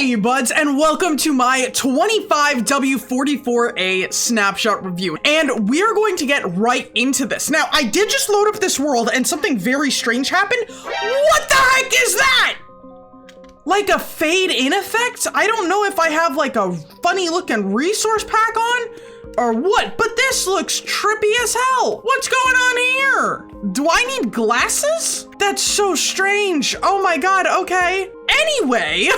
Hey buds, and welcome to my 25w44a snapshot review. And we're going to get right into this. Now, I did just load up this world and something very strange happened. What the heck is that? Like a fade in effect? I don't know if I have like a funny looking resource pack on or what, but this looks trippy as hell. What's going on here? Do I need glasses? That's so strange. Oh my God, okay. Anyway,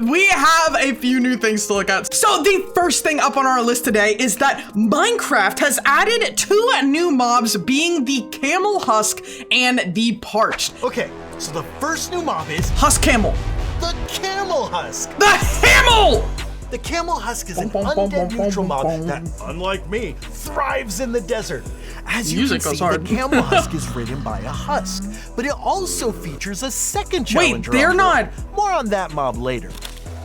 we have a few new things to look at. So the first thing up on our list today is that Minecraft has added 2 new mobs, being the Camel Husk and the Parched. Okay, so the first new mob is Husk Camel. the Camel Husk. The Hamel! The Camel Husk is an undead neutral mob that, unlike me, thrives in the desert. As you can see, the Camel Husk is ridden by a husk, but it also features a second challenger. Wait, they're not. More on that mob later.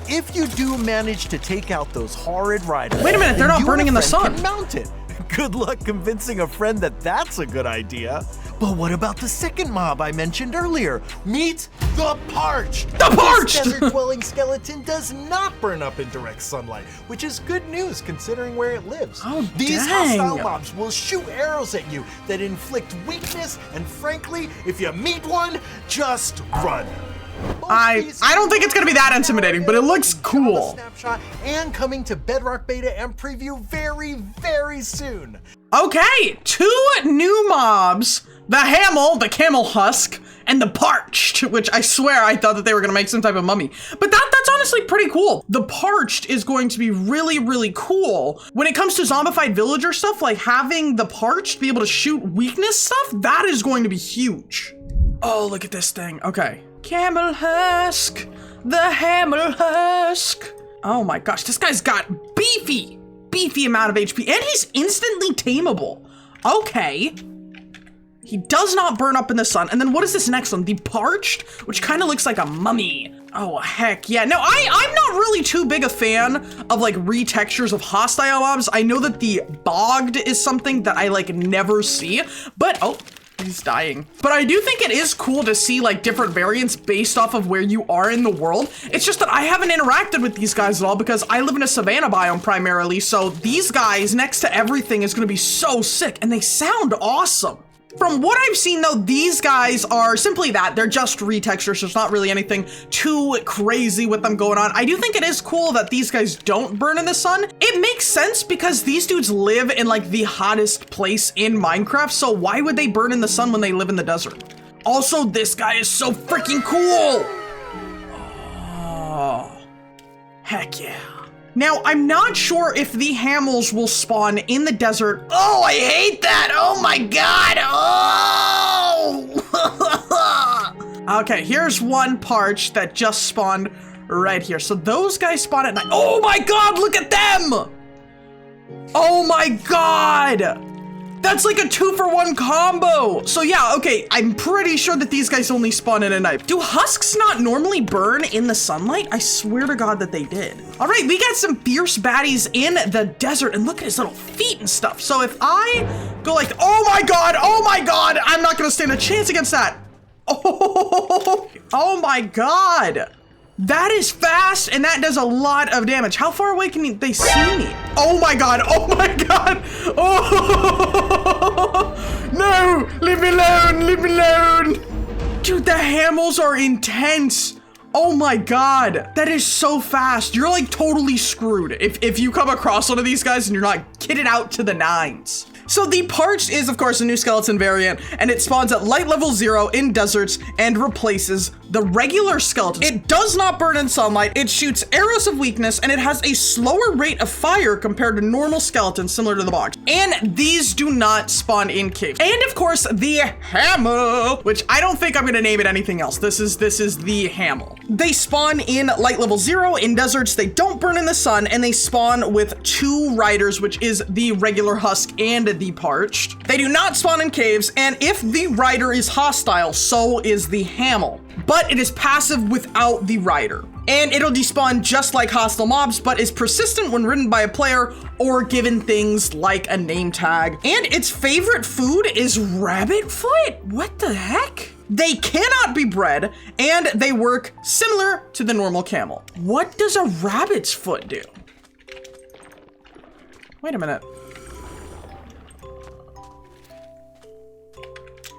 If you do manage to take out those horrid riders, wait a minute, they're not burning in the sun. Can mount it. Good luck convincing a friend that that's a good idea. But what about the second mob I mentioned earlier? Meet the Parched! The Parched! This desert-dwelling skeleton does not burn up in direct sunlight, which is good news considering where it lives. Oh, These dang. hostile mobs will shoot arrows at you that inflict weakness, and frankly, if you meet one, just run. I don't think it's gonna be that intimidating, but it looks cool. Snapshot and coming to Bedrock Beta and Preview very, very soon. Okay, 2 new mobs. The Hamel, the Camel Husk, and the Parched, which I swear I thought that they were gonna make some type of mummy. But that's honestly pretty cool. The Parched is going to be really, really cool. When it comes to zombified villager stuff, like having the Parched be able to shoot weakness stuff, that is going to be huge. Oh, look at this thing. Okay. Camel Husk, the Hamel Husk. Oh my gosh, this guy's got beefy amount of HP, and he's instantly tameable. Okay. He does not burn up in the sun. And then what is this next one? The Parched, which kind of looks like a mummy. Oh, heck yeah. No, I'm not really too big a fan of like retextures of hostile mobs. I know that the bogged is something that I like never see, but oh, he's dying. But I do think it is cool to see like different variants based off of where you are in the world. It's just that I haven't interacted with these guys at all because I live in a savanna biome primarily. So these guys next to everything is gonna be so sick, and they sound awesome. From what I've seen though, these guys are simply that. They're just retextures, so there's not really anything too crazy with them going on. I do think it is cool that these guys don't burn in the sun. It makes sense because these dudes live in like the hottest place in Minecraft, so why would they burn in the sun when they live in the desert? Also, this guy is so freaking cool. Oh, heck yeah. Now, I'm not sure if the Hamels will spawn in the desert. Oh, I hate that. Oh my God. Oh. Okay, here's one Parched that just spawned right here. So those guys spawn at night. Oh my God, look at them. Oh my God. That's like a 2-for-1 combo. So yeah, okay, I'm pretty sure that these guys only spawn in at night. Do husks not normally burn in the sunlight? I swear to God that they did. All right, we got some fierce baddies in the desert, and look at his little feet and stuff. So if I go like, oh my God, I'm not gonna stand a chance against that. Oh my God. That is fast, and that does a lot of damage. How far away can they see me? Oh my God, oh my God. Oh, no, leave me alone, leave me alone. Dude, the Hamels are intense. Oh my God, that is so fast. You're like totally screwed if you come across one of these guys and you're not kitted out to the 9s. So the Parched is of course a new skeleton variant, and it spawns at light level 0 in deserts and replaces the regular skeleton. It does not burn in sunlight, it shoots arrows of weakness, and it has a slower rate of fire compared to normal skeletons similar to the box. And these do not spawn in caves. And of course the Hamel, which I don't think I'm gonna name it anything else. This is the Hamel. They spawn in light level 0 in deserts, they don't burn in the sun, and they spawn with 2 riders, which is the regular Husk and the Parched. They do not spawn in caves, and if the rider is hostile, so is the Hamel. But it is passive without the rider. And it'll despawn just like hostile mobs, but is persistent when ridden by a player or given things like a name tag. And its favorite food is rabbit foot? What the heck? They cannot be bred, and they work similar to the normal camel. What does a rabbit's foot do? Wait a minute.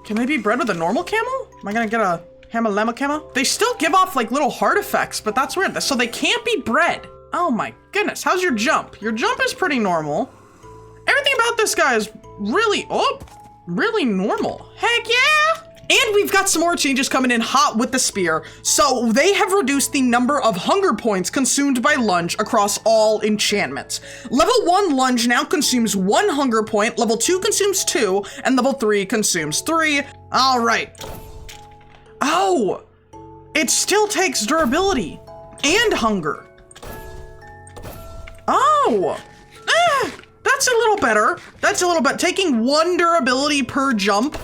Can they be bred with a normal camel? Am I gonna get a Hamel camel? They still give off like little heart effects, but that's weird. So they can't be bred. Oh my goodness, how's your jump? Your jump is pretty normal. Everything about this guy is really normal. Heck yeah! And we've got some more changes coming in hot with the spear. So they have reduced the number of hunger points consumed by Lunge across all enchantments. Level 1 Lunge now consumes 1 hunger point, level 2 consumes 2, and level 3 consumes 3. All right. Oh, it still takes durability and hunger. Oh, that's a little better. That's a little bit, taking 1 durability per jump.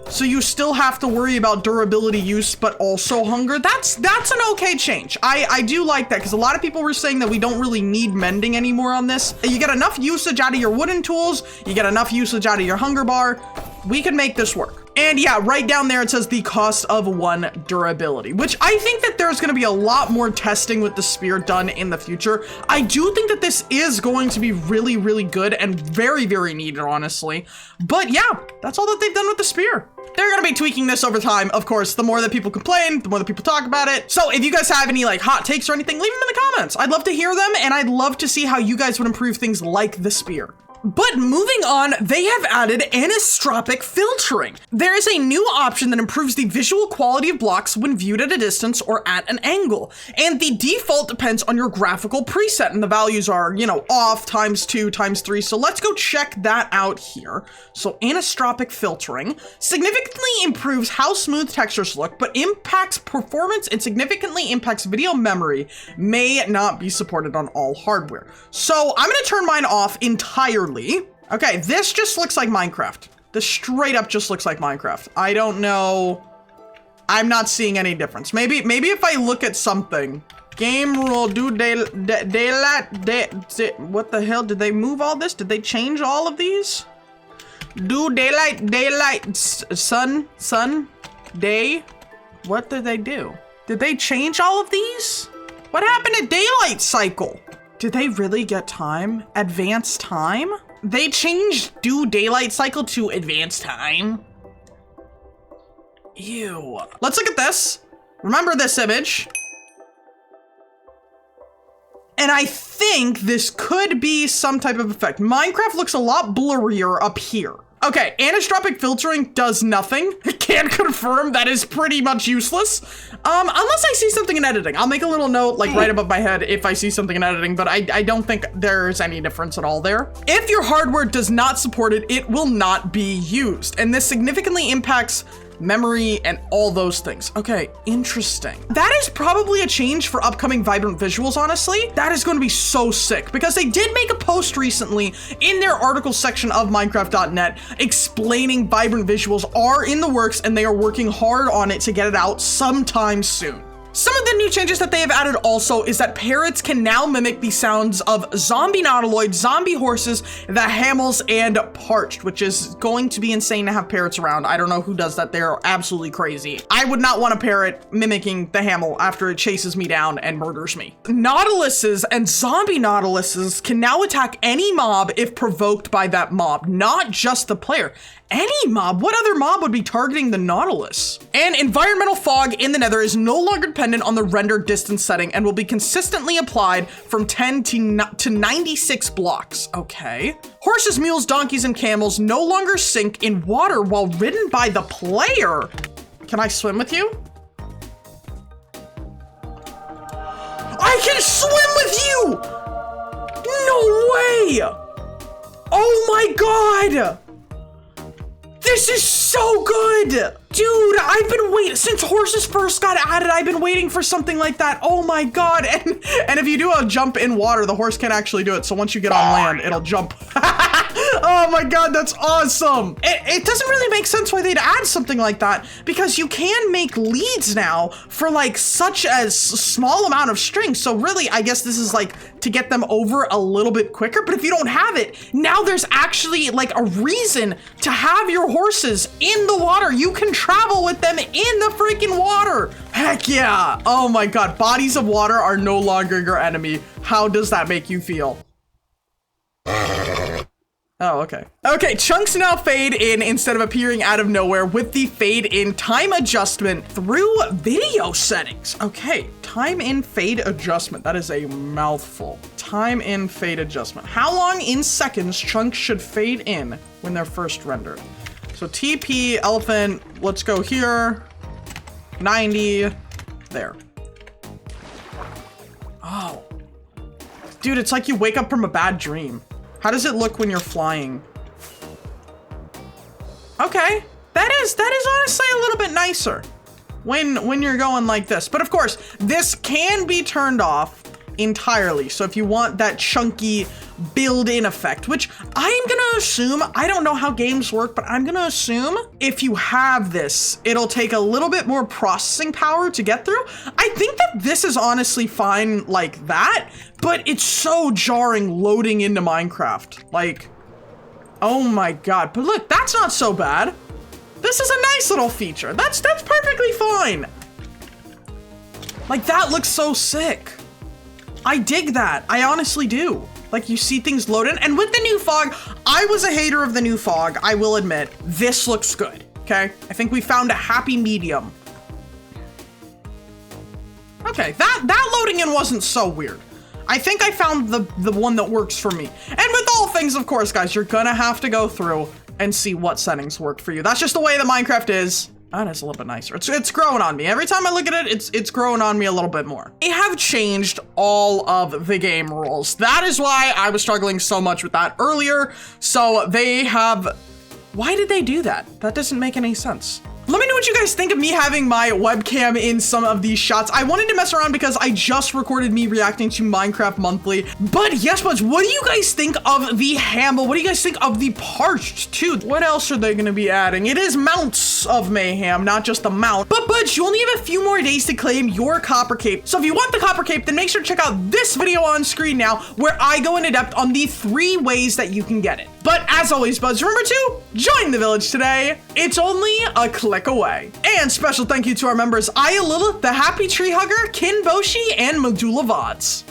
So you still have to worry about durability use, but also hunger. That's an okay change. I do like that, because a lot of people were saying that we don't really need mending anymore on this. You get enough usage out of your wooden tools, you get enough usage out of your hunger bar. We can make this work. And yeah, right down there it says the cost of 1 durability, which I think that there's gonna be a lot more testing with the spear done in the future. I do think that this is going to be really, really good and very, very needed, honestly. But yeah, that's all that they've done with the spear. They're gonna be tweaking this over time. Of course, the more that people complain, the more that people talk about it. So if you guys have any like hot takes or anything, leave them in the comments. I'd love to hear them, and I'd love to see how you guys would improve things like the spear. But moving on, they have added anisotropic filtering. There is a new option that improves the visual quality of blocks when viewed at a distance or at an angle. And the default depends on your graphical preset, and the values are, you know, off, ×2, ×3. So let's go check that out here. So anisotropic filtering significantly improves how smooth textures look, but impacts performance and significantly impacts video memory. May not be supported on all hardware. So I'm gonna turn mine off entirely. Okay, this just looks like Minecraft. This straight up just looks like Minecraft. I don't know. I'm not seeing any difference. Maybe if I look at something. Gamerule, daylight, what the hell? Did they move all this? Did they change all of these? Do daylight, sun, day. What did they do? Did they change all of these? What happened to daylight cycle? Did they really get time? Advanced time? They changed do daylight cycle to advanced time? Ew. Let's look at this. Remember this image. And I think this could be some type of effect. Minecraft looks a lot blurrier up here. Okay, anisotropic filtering does nothing. Can confirm that is pretty much useless. Unless I see something in editing. I'll make a little note like right above my head if I see something in editing, but I don't think there's any difference at all there. If your hardware does not support it, it will not be used. And this significantly impacts memory and all those things. Okay, interesting. That is probably a change for upcoming vibrant visuals, honestly. That is going to be so sick, because they did make a post recently in their article section of Minecraft.net explaining vibrant visuals are in the works, and they are working hard on it to get it out sometime soon. Some of the new changes that they have added also is that parrots can now mimic the sounds of zombie nautiloids, zombie horses, the Hamels, and Parched, which is going to be insane to have parrots around. I don't know who does that. They're absolutely crazy. I would not want a parrot mimicking the Hamel after it chases me down and murders me. Nautiluses and zombie nautiluses can now attack any mob if provoked by that mob, not just the player. Any mob? What other mob would be targeting the Nautilus? And environmental fog in the Nether is no longer dependent on the render distance setting and will be consistently applied from 10 to 96 blocks. Okay. Horses, mules, donkeys, and camels no longer sink in water while ridden by the player. Can I swim with you? I can swim with you! No way! Oh my God! This is so good! Dude, I've been waiting, since horses first got added, I've been waiting for something like that. Oh my God, and if you do a jump in water, the horse can't actually do it, so once you get on land, it'll jump. Oh my god, that's awesome. It doesn't really make sense why they'd add something like that, because you can make leads now for like such a small amount of string. So really, I guess this is like to get them over a little bit quicker. But if you don't have it, now there's actually like a reason to have your horses in the water. You can travel with them in the freaking water. Heck yeah. Oh my god, bodies of water are no longer your enemy. How does that make you feel? Oh, okay. Okay, chunks now fade in instead of appearing out of nowhere with the fade in time adjustment through video settings. Okay, time in fade adjustment. That is a mouthful. Time in fade adjustment. How long in seconds chunks should fade in when they're first rendered? So TP, elephant, let's go here. 90, there. Oh. Dude, it's like you wake up from a bad dream. How does it look when you're flying? Okay, that is honestly a little bit nicer when you're going like this. But of course, this can be turned off entirely. So if you want that chunky build-in effect, which I'm gonna assume, I don't know how games work, but I'm gonna assume if you have this, it'll take a little bit more processing power to get through. I think that this is honestly fine like that, but it's so jarring loading into Minecraft. Like, oh my god. But look, that's not so bad. This is a nice little feature. That's perfectly fine. Like, that looks so sick. I dig that. I honestly do. Like, you see things load in. And with the new fog, I was a hater of the new fog, I will admit. This looks good, okay? I think we found a happy medium. Okay, that loading in wasn't so weird. I think I found the one that works for me. And with all things, of course, guys, you're gonna have to go through and see what settings work for you. That's just the way that Minecraft is. That is a little bit nicer. It's growing on me. Every time I look at it, it's growing on me a little bit more. They have changed all of the game rules. That is why I was struggling so much with that earlier. So they have, why did they do that? That doesn't make any sense. Let me know what you guys think of me having my webcam in some of these shots. I wanted to mess around because I just recorded me reacting to Minecraft Monthly. But yes, Budz, what do you guys think of the Hamel? What do you guys think of the Parched too? What else are they gonna be adding? It is mounts of mayhem, not just the mount. But Budz, you only have a few more days to claim your copper cape. So if you want the copper cape, then make sure to check out this video on screen now, where I go into depth on the 3 ways that you can get it. But as always, Budz, remember to join the village today. It's only a click away. And special thank you to our members Aya Lilith, the Happy Treehugger, Kin Boshi, and Medulla Vods.